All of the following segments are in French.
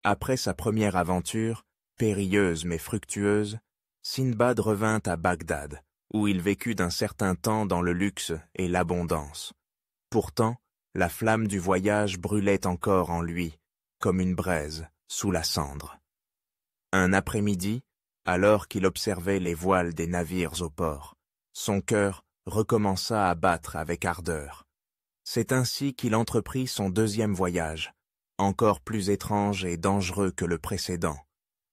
Après sa première aventure, périlleuse mais fructueuse, Sindbad revint à Bagdad, où il vécut d'un certain temps dans le luxe et l'abondance. Pourtant, la flamme du voyage brûlait encore en lui, comme une braise sous la cendre. Un après-midi, alors qu'il observait les voiles des navires au port, son cœur recommença à battre avec ardeur. C'est ainsi qu'il entreprit son deuxième voyage, encore plus étrange et dangereux que le précédent.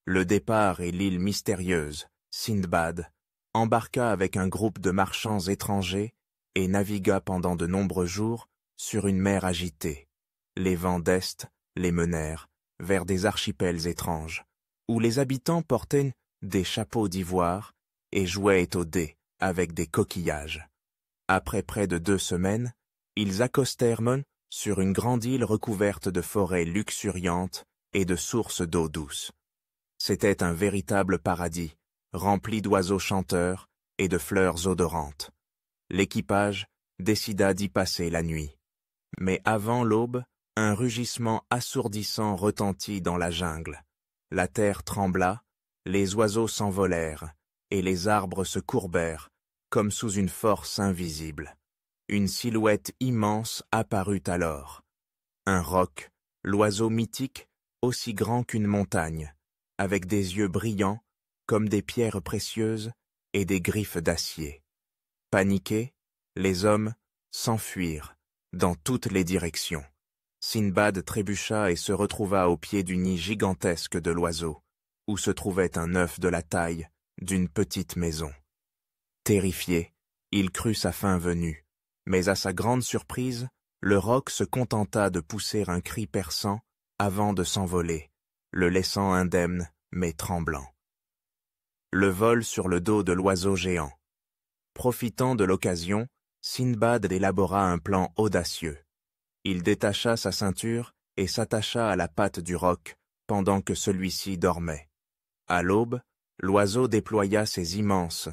Le départ et l'île mystérieuse, Sindbad, embarqua avec un groupe de marchands étrangers et navigua pendant de nombreux jours sur une mer agitée. Les vents d'Est les menèrent vers des archipels étranges, où les habitants portaient des chapeaux d'ivoire et jouaient aux dés avec des coquillages. Après près de 2 semaines, ils accostèrent sur une grande île recouverte de forêts luxuriantes et de sources d'eau douce. C'était un véritable paradis, rempli d'oiseaux chanteurs et de fleurs odorantes. L'équipage décida d'y passer la nuit. Mais avant l'aube, un rugissement assourdissant retentit dans la jungle. La terre trembla, les oiseaux s'envolèrent, et les arbres se courbèrent, comme sous une force invisible. Une silhouette immense apparut alors. Un roc, l'oiseau mythique, aussi grand qu'une montagne, avec des yeux brillants, comme des pierres précieuses, et des griffes d'acier. Paniqués, les hommes s'enfuirent dans toutes les directions. Sindbad trébucha et se retrouva au pied du nid gigantesque de l'oiseau, où se trouvait un œuf de la taille d'une petite maison. Terrifié, il crut sa fin venue, mais à sa grande surprise, le roc se contenta de pousser un cri perçant avant de s'envoler, le laissant indemne mais tremblant. Le vol sur le dos de l'oiseau géant. Profitant de l'occasion, Sindbad élabora un plan audacieux. Il détacha sa ceinture et s'attacha à la patte du roc pendant que celui-ci dormait. À l'aube, l'oiseau déploya ses immenses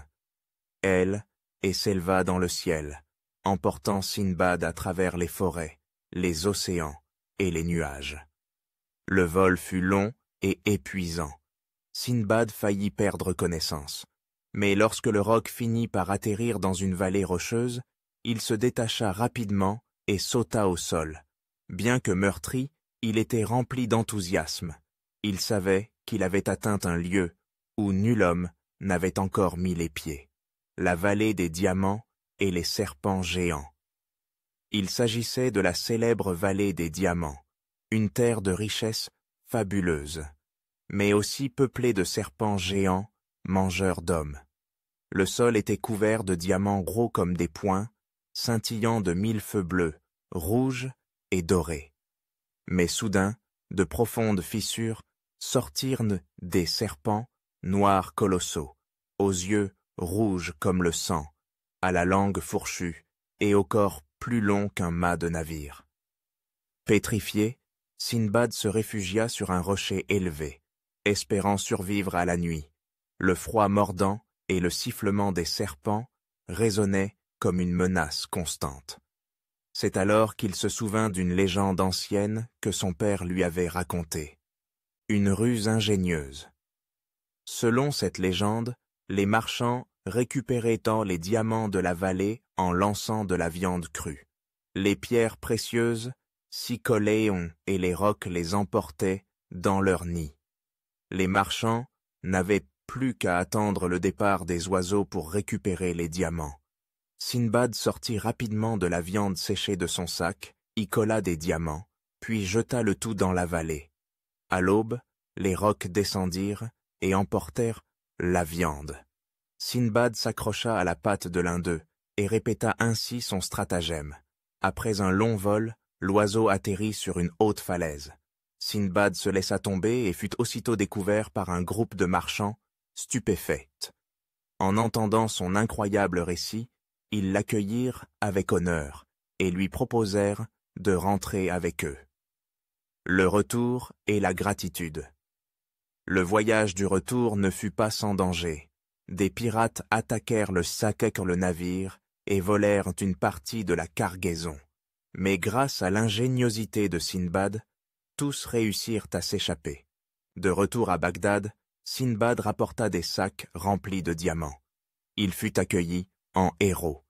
ailes et s'éleva dans le ciel, emportant Sindbad à travers les forêts, les océans et les nuages. Le vol fut long et épuisant. Sindbad faillit perdre connaissance. Mais lorsque le roc finit par atterrir dans une vallée rocheuse, il se détacha rapidement et sauta au sol. Bien que meurtri, il était rempli d'enthousiasme. Il savait qu'il avait atteint un lieu où nul homme n'avait encore mis les pieds. La vallée des diamants et les serpents géants. Il s'agissait de la célèbre vallée des diamants, une terre de richesse fabuleuse, mais aussi peuplée de serpents géants, mangeurs d'hommes. Le sol était couvert de diamants gros comme des poings, scintillant de 1000 feux bleus, rouges et dorés. Mais soudain, de profondes fissures sortirent des serpents noirs colossaux, aux yeux rouges comme le sang, à la langue fourchue et au corps plus long qu'un mât de navire. Pétrifié, Sindbad se réfugia sur un rocher élevé, espérant survivre à la nuit. Le froid mordant et le sifflement des serpents résonnaient comme une menace constante. C'est alors qu'il se souvint d'une légende ancienne que son père lui avait racontée. Une ruse ingénieuse. Selon cette légende, les marchands récupéraient tant les diamants de la vallée en lançant de la viande crue. Les pierres précieuses s'y collaient et les rocs les emportaient dans leurs nids. Les marchands n'avaient plus qu'à attendre le départ des oiseaux pour récupérer les diamants. Sindbad sortit rapidement de la viande séchée de son sac, y colla des diamants, puis jeta le tout dans la vallée. À l'aube, les rocs descendirent et emportèrent la viande. Sindbad s'accrocha à la patte de l'un d'eux et répéta ainsi son stratagème. Après un long vol, l'oiseau atterrit sur une haute falaise. Sindbad se laissa tomber et fut aussitôt découvert par un groupe de marchands stupéfaits. En entendant son incroyable récit, ils l'accueillirent avec honneur et lui proposèrent de rentrer avec eux. Le retour et la gratitude. Le voyage du retour ne fut pas sans danger. Des pirates attaquèrent le navire et volèrent une partie de la cargaison. Mais grâce à l'ingéniosité de Sindbad, tous réussirent à s'échapper. De retour à Bagdad, Sindbad rapporta des sacs remplis de diamants. Il fut accueilli en héros.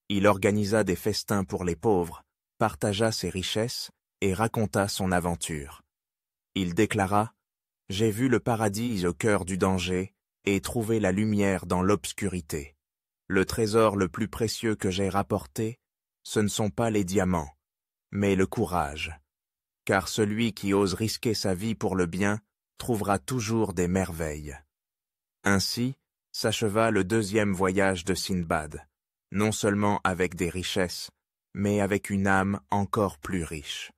Il organisa des festins pour les pauvres, partagea ses richesses et raconta son aventure. Il déclara « J'ai vu le paradis au cœur du danger et trouvé la lumière dans l'obscurité. Le trésor le plus précieux que j'ai rapporté, ce ne sont pas les diamants, mais le courage. Car celui qui ose risquer sa vie pour le bien trouvera toujours des merveilles. » Ainsi s'acheva le deuxième voyage de Sindbad, non seulement avec des richesses, mais avec une âme encore plus riche.